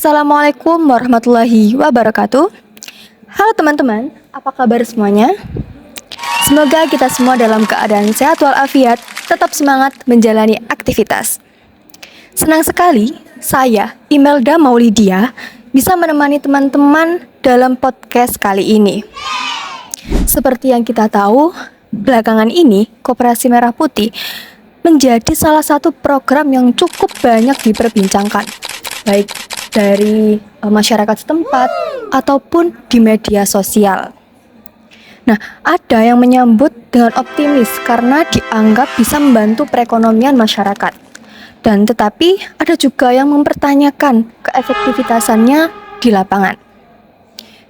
Assalamualaikum warahmatullahi wabarakatuh. Halo teman-teman, apa kabar semuanya? Semoga kita semua dalam keadaan sehat walafiat, tetap semangat menjalani aktivitas. Senang sekali saya, Imelda Maulidia, bisa menemani teman-teman dalam podcast kali ini. Seperti yang kita tahu, belakangan ini Koperasi Merah Putih menjadi salah satu program yang cukup banyak diperbincangkan, baik dari masyarakat setempat ataupun di media sosial. Nah, ada yang menyambut dengan optimis karena dianggap bisa membantu perekonomian masyarakat. Dan tetapi ada juga yang mempertanyakan keefektivitasannya di lapangan.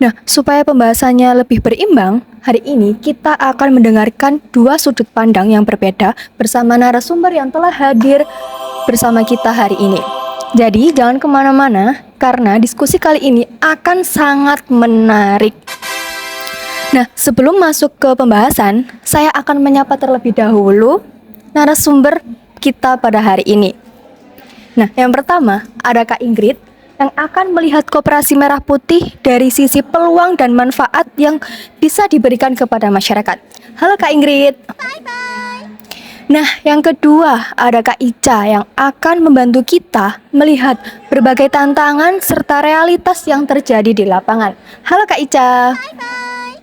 Nah, supaya pembahasannya lebih berimbang, hari ini kita akan mendengarkan dua sudut pandang yang berbeda bersama narasumber yang telah hadir bersama kita hari ini. Jadi jangan kemana-mana karena diskusi kali ini akan sangat menarik. Nah, sebelum masuk ke pembahasan, saya akan menyapa terlebih dahulu narasumber kita pada hari ini. Nah, yang pertama ada Kak Ingrid yang akan melihat Koperasi Merah Putih dari sisi peluang dan manfaat yang bisa diberikan kepada masyarakat. Halo Kak Ingrid. Bye-bye. Nah, yang kedua ada Kak Ica yang akan membantu kita melihat berbagai tantangan serta realitas yang terjadi di lapangan. Halo Kak Ica. Bye-bye.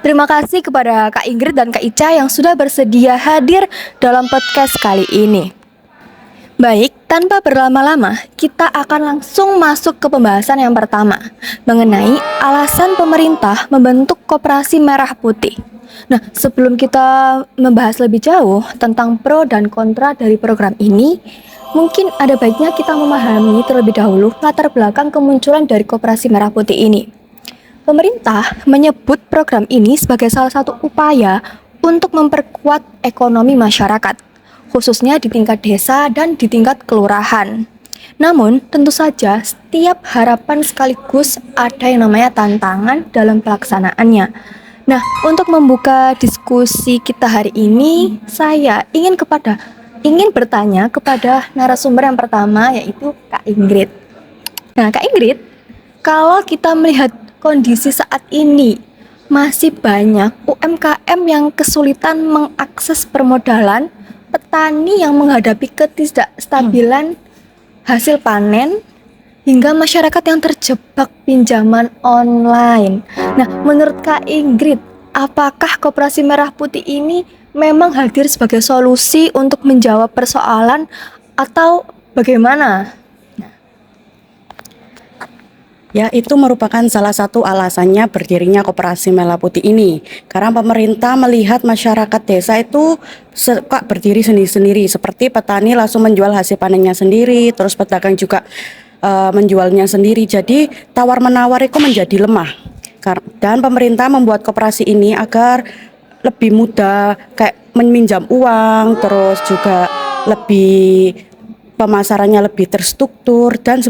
Terima kasih kepada Kak Ingrid dan Kak Ica yang sudah bersedia hadir dalam podcast kali ini. Baik, tanpa berlama-lama, kita akan langsung masuk ke pembahasan yang pertama mengenai alasan pemerintah membentuk Koperasi Merah Putih. Nah, sebelum kita membahas lebih jauh tentang pro dan kontra dari program ini, mungkin ada baiknya kita memahami terlebih dahulu latar belakang kemunculan dari Koperasi Merah Putih ini. Pemerintah menyebut program ini sebagai salah satu upaya untuk memperkuat ekonomi masyarakat, khususnya di tingkat desa dan di tingkat kelurahan. Namun, tentu saja setiap harapan sekaligus ada yang namanya tantangan dalam pelaksanaannya. Nah, untuk membuka diskusi kita hari ini, saya ingin bertanya kepada narasumber yang pertama, yaitu Kak Ingrid. Nah, Kak Ingrid, kalau kita melihat kondisi saat ini, masih banyak UMKM yang kesulitan mengakses permodalan, petani yang menghadapi ketidakstabilan hasil panen, hingga masyarakat yang terjebak pinjaman online. Nah, menurut Kak Ingrid, apakah Koperasi Merah Putih ini memang hadir sebagai solusi untuk menjawab persoalan atau bagaimana? Ya, itu merupakan salah satu alasannya berdirinya Koperasi Merah Putih ini. Karena pemerintah melihat masyarakat desa itu suka berdiri sendiri-sendiri. Seperti petani langsung menjual hasil panennya sendiri, terus pedagang juga menjualnya sendiri. Jadi tawar-menawar itu menjadi lemah. Dan pemerintah membuat koperasi ini agar lebih mudah, kayak meminjam uang, terus juga lebih pemasarannya lebih terstruktur dan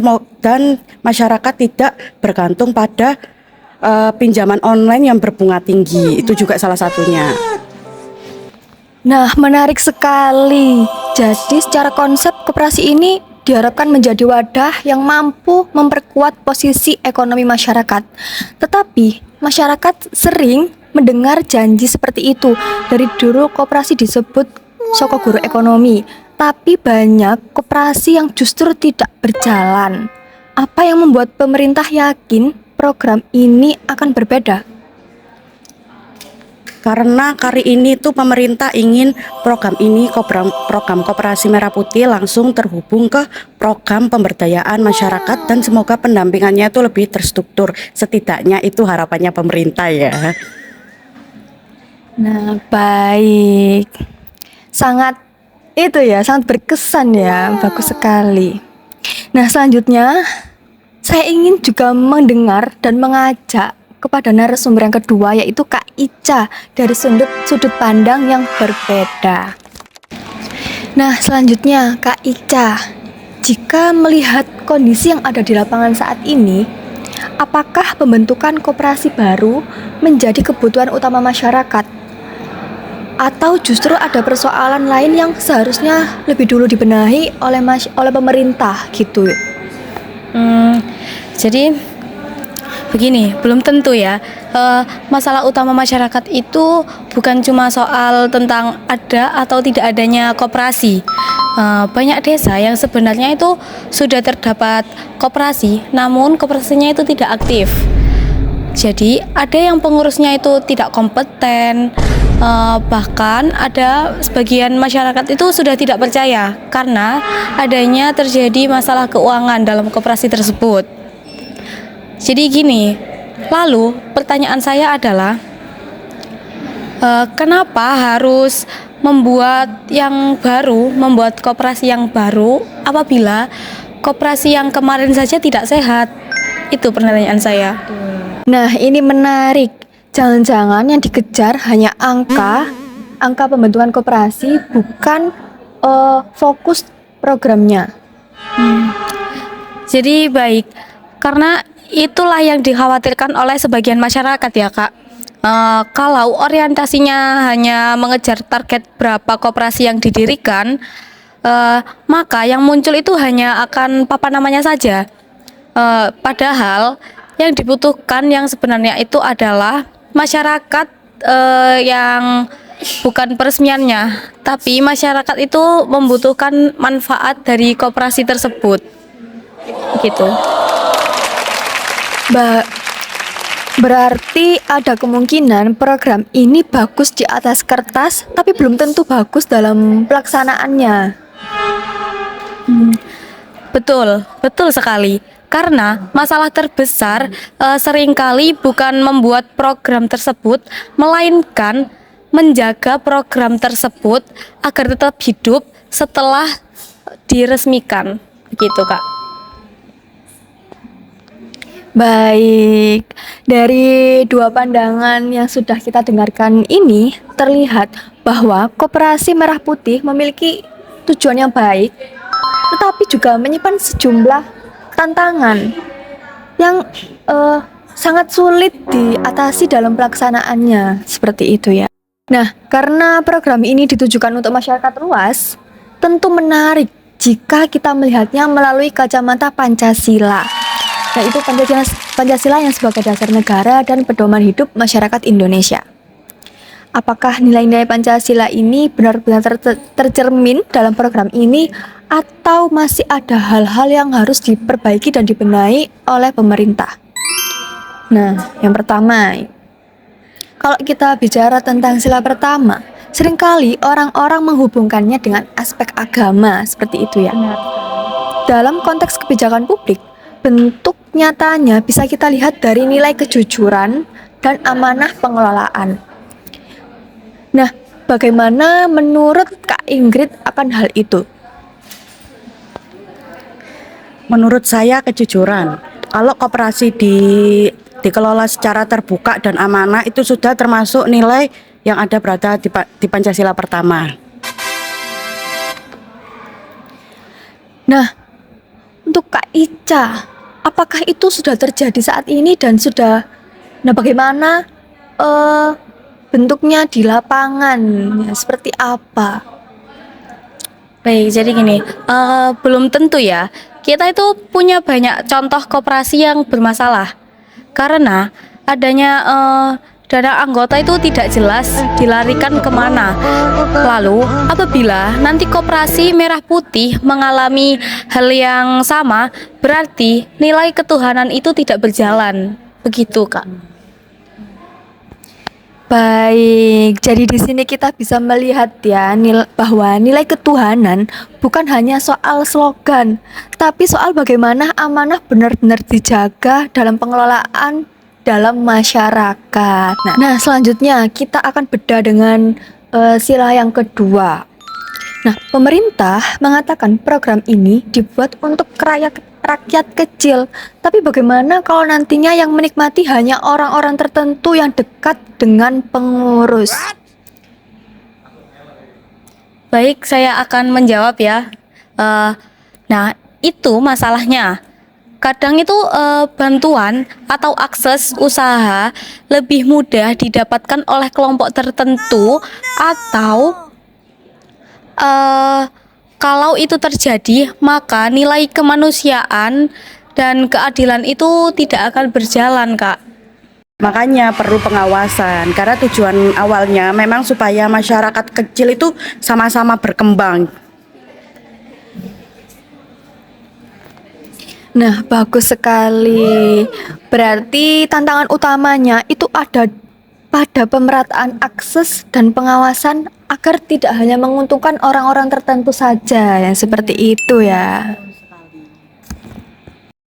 masyarakat tidak bergantung pada pinjaman online yang berbunga tinggi. Itu juga salah satunya. Nah, menarik sekali. Jadi secara konsep koperasi ini diharapkan menjadi wadah yang mampu memperkuat posisi ekonomi masyarakat. Tetapi masyarakat sering mendengar janji seperti itu. Dari dulu koperasi disebut soko guru ekonomi, tapi banyak koperasi yang justru tidak berjalan. Apa yang membuat pemerintah yakin program ini akan berbeda? Karena kali ini tuh pemerintah ingin program Koperasi Merah Putih langsung terhubung ke program pemberdayaan masyarakat dan semoga pendampingannya itu lebih terstruktur. Setidaknya itu harapannya pemerintah ya. Nah, baik. Sangat berkesan ya, bagus sekali. Nah, selanjutnya saya ingin juga mendengar dan mengajak kepada narasumber yang kedua, yaitu Kak Ica dari sudut pandang yang berbeda. Nah, selanjutnya Kak Ica, jika melihat kondisi yang ada di lapangan saat ini, apakah pembentukan koperasi baru menjadi kebutuhan utama masyarakat? Atau justru ada persoalan lain yang seharusnya lebih dulu dibenahi oleh pemerintah gitu? Jadi begini, belum tentu ya. Masalah utama masyarakat itu bukan cuma soal tentang ada atau tidak adanya koperasi. Banyak desa yang sebenarnya itu sudah terdapat koperasi, namun koperasinya itu tidak aktif. Jadi ada yang pengurusnya itu tidak kompeten, bahkan ada sebagian masyarakat itu sudah tidak percaya karena adanya terjadi masalah keuangan dalam koperasi tersebut. Jadi gini, lalu pertanyaan saya adalah kenapa harus membuat koperasi yang baru apabila koperasi yang kemarin saja tidak sehat? Itu pertanyaan saya. Nah, ini menarik. Jangan-jangan yang dikejar hanya angka pembentukan koperasi, bukan fokus programnya. Jadi baik, karena itulah yang dikhawatirkan oleh sebagian masyarakat ya Kak. Kalau orientasinya hanya mengejar target berapa koperasi yang didirikan, maka yang muncul itu hanya akan papan namanya saja. Padahal yang dibutuhkan yang sebenarnya itu adalah masyarakat yang bukan peresmiannya, tapi masyarakat itu membutuhkan manfaat dari koperasi tersebut. Gitu. Berarti ada kemungkinan program ini bagus di atas kertas, tapi belum tentu bagus dalam pelaksanaannya. Betul sekali. Karena masalah terbesar seringkali bukan membuat program tersebut, melainkan menjaga program tersebut agar tetap hidup setelah diresmikan. Begitu, Kak. Baik, dari dua pandangan yang sudah kita dengarkan ini terlihat bahwa Koperasi Merah Putih memiliki tujuan yang baik, tetapi juga menyimpan sejumlah tantangan yang sangat sulit diatasi dalam pelaksanaannya, seperti itu ya. Nah, karena program ini ditujukan untuk masyarakat luas, tentu menarik jika kita melihatnya melalui kacamata Pancasila. Nah, itu Pancasila yang sebagai dasar negara dan pedoman hidup masyarakat Indonesia. Apakah nilai-nilai Pancasila ini benar-benar tercermin dalam program ini, atau masih ada hal-hal yang harus diperbaiki dan dibenahi oleh pemerintah? Nah, yang pertama, kalau kita bicara tentang sila pertama, seringkali orang-orang menghubungkannya dengan aspek agama, seperti itu ya. Dalam konteks kebijakan publik, bentuk nyatanya bisa kita lihat dari nilai kejujuran dan amanah pengelolaan. Nah, bagaimana menurut Kak Ingrid akan hal itu? Menurut saya kejujuran. Kalau koperasi dikelola secara terbuka dan amanah itu sudah termasuk nilai yang ada berada di Pancasila pertama. Nah, untuk Kak Ica, apakah itu sudah terjadi saat ini dan bagaimana bentuknya di lapangan, ya, seperti apa? Baik, jadi gini, belum tentu ya. Kita itu punya banyak contoh koperasi yang bermasalah karena adanya dana anggota itu tidak jelas dilarikan kemana. Lalu apabila nanti Koperasi Merah Putih mengalami hal yang sama, berarti nilai ketuhanan itu tidak berjalan. Begitu, Kak. Baik, jadi di sini kita bisa melihat ya bahwa nilai ketuhanan bukan hanya soal slogan, tapi soal bagaimana amanah benar-benar dijaga dalam pengelolaan dalam masyarakat. Nah, selanjutnya kita akan bedah dengan sila yang kedua. Nah, pemerintah mengatakan program ini dibuat untuk rakyat kecil, tapi bagaimana kalau nantinya yang menikmati hanya orang-orang tertentu yang dekat dengan pengurus? Baik, saya akan menjawab ya. Nah, itu masalahnya. Kadang itu bantuan atau akses usaha lebih mudah didapatkan oleh kelompok tertentu, atau kalau itu terjadi, maka nilai kemanusiaan dan keadilan itu tidak akan berjalan, Kak. Makanya perlu pengawasan karena tujuan awalnya memang supaya masyarakat kecil itu sama-sama berkembang. Nah, bagus sekali. Berarti tantangan utamanya itu ada pada pemerataan akses dan pengawasan agar tidak hanya menguntungkan orang-orang tertentu saja yang seperti itu ya.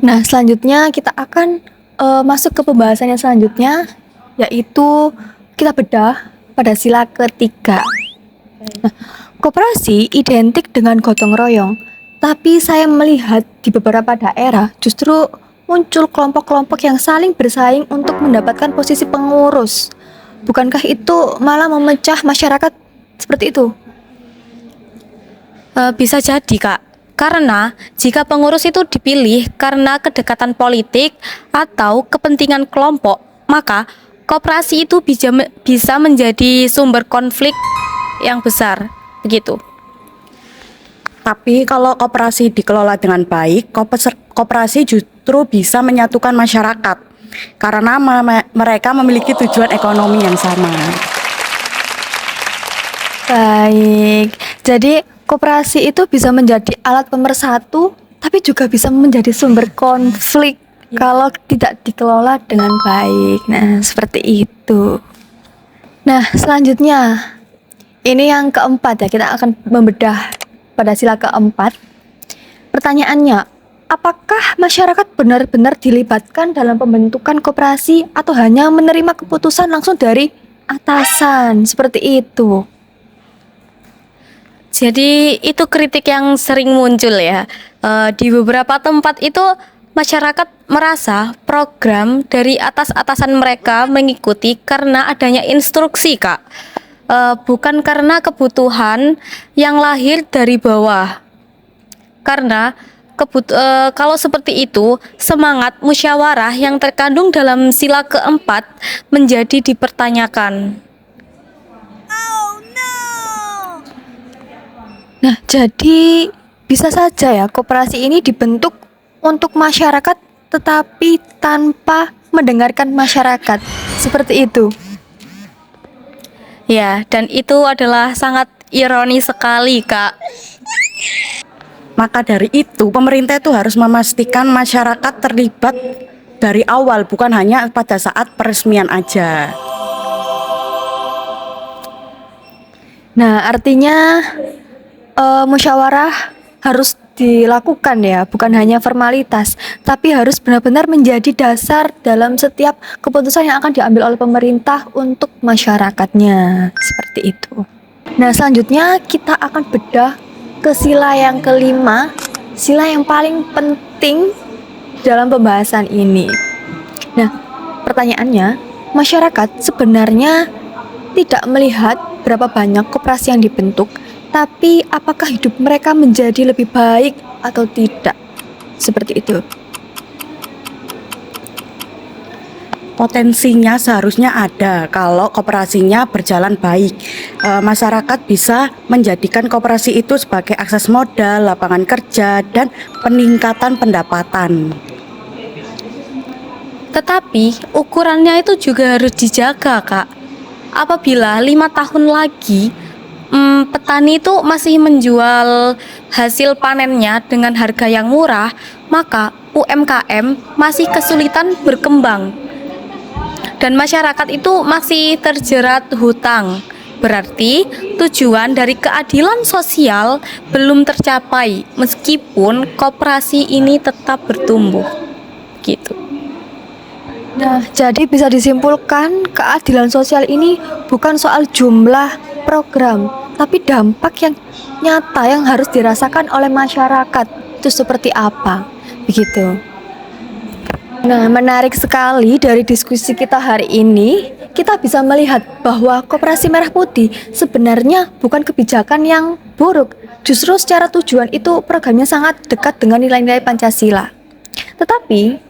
Nah, selanjutnya kita akan masuk ke pembahasan yang selanjutnya, yaitu kita bedah pada sila ketiga. Nah, koperasi identik dengan gotong royong, tapi saya melihat di beberapa daerah justru muncul kelompok-kelompok yang saling bersaing untuk mendapatkan posisi pengurus. Bukankah itu malah memecah masyarakat seperti itu? Bisa jadi, Kak. Karena jika pengurus itu dipilih karena kedekatan politik atau kepentingan kelompok, maka koperasi itu bisa menjadi sumber konflik yang besar, begitu. Tapi kalau koperasi dikelola dengan baik, koperasi justru bisa menyatukan masyarakat karena mereka memiliki tujuan ekonomi yang sama. Baik, jadi koperasi itu bisa menjadi alat pemersatu, tapi juga bisa menjadi sumber konflik kalau tidak dikelola dengan baik. Nah, seperti itu. Nah, selanjutnya, ini yang keempat ya, kita akan membedah pada sila keempat. Pertanyaannya, apakah masyarakat benar-benar dilibatkan dalam pembentukan koperasi atau hanya menerima keputusan langsung dari atasan? Seperti itu. Jadi itu kritik yang sering muncul ya. Di beberapa tempat itu masyarakat merasa program dari atasan mereka mengikuti karena adanya instruksi, Kak. Bukan karena kebutuhan yang lahir dari bawah. Karena kalau seperti itu, semangat musyawarah yang terkandung dalam sila keempat menjadi dipertanyakan. Nah, jadi bisa saja ya koperasi ini dibentuk untuk masyarakat tetapi tanpa mendengarkan masyarakat. Seperti itu. Ya, dan itu adalah sangat ironis sekali, Kak. Maka dari itu, pemerintah itu harus memastikan masyarakat terlibat dari awal, bukan hanya pada saat peresmian aja. Nah, artinya musyawarah harus dilakukan ya, bukan hanya formalitas, tapi harus benar-benar menjadi dasar dalam setiap keputusan yang akan diambil oleh pemerintah untuk masyarakatnya. Seperti itu. Nah, selanjutnya kita akan bedah ke sila yang kelima, sila yang paling penting dalam pembahasan ini. Nah, pertanyaannya, masyarakat sebenarnya tidak melihat berapa banyak koperasi yang dibentuk, tapi apakah hidup mereka menjadi lebih baik atau tidak? Seperti itu. Potensinya seharusnya ada kalau koperasinya berjalan baik. Masyarakat bisa menjadikan koperasi itu sebagai akses modal, lapangan kerja, dan peningkatan pendapatan. Tetapi ukurannya itu juga harus dijaga, Kak. Apabila 5 tahun lagi petani itu masih menjual hasil panennya dengan harga yang murah, maka UMKM masih kesulitan berkembang. Dan masyarakat itu masih terjerat hutang. Berarti tujuan dari keadilan sosial belum tercapai meskipun koperasi ini tetap bertumbuh. Gitu. Nah, jadi bisa disimpulkan keadilan sosial ini bukan soal jumlah program, tapi dampak yang nyata yang harus dirasakan oleh masyarakat itu seperti apa, begitu. Nah, menarik sekali dari diskusi kita hari ini, kita bisa melihat bahwa Koperasi Merah Putih sebenarnya bukan kebijakan yang buruk. Justru secara tujuan itu programnya sangat dekat dengan nilai-nilai Pancasila. Tetapi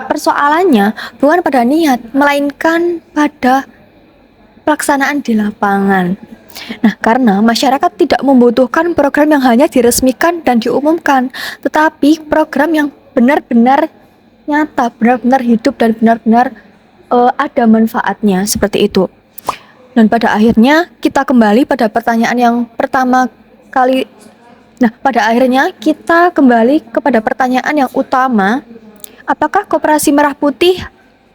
persoalannya bukan pada niat, melainkan pada pelaksanaan di lapangan. Nah, karena masyarakat tidak membutuhkan program yang hanya diresmikan dan diumumkan, tetapi program yang benar-benar nyata, benar-benar hidup dan benar-benar ada manfaatnya seperti itu. Dan pada akhirnya kita kembali pada pertanyaan yang pertama kali. Nah, pada akhirnya kita kembali kepada pertanyaan yang utama, apakah Koperasi Merah Putih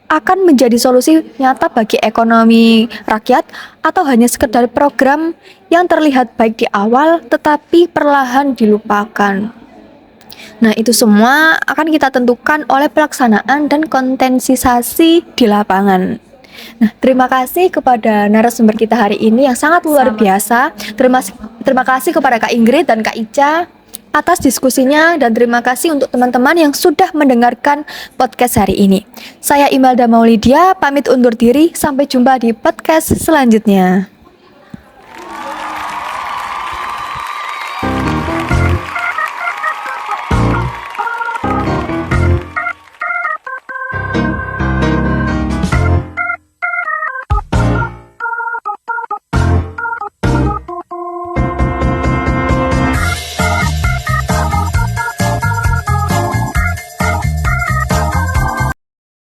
akan menjadi solusi nyata bagi ekonomi rakyat atau hanya sekedar program yang terlihat baik di awal tetapi perlahan dilupakan. Nah, itu semua akan kita tentukan oleh pelaksanaan dan kontensiasi di lapangan. Nah, terima kasih kepada narasumber kita hari ini yang sangat luar biasa. Terima kasih kepada Kak Ingrid dan Kak Ica atas diskusinya, dan terima kasih untuk teman-teman yang sudah mendengarkan podcast hari ini. Saya Imelda Maulidia, pamit undur diri. Sampai jumpa di podcast selanjutnya.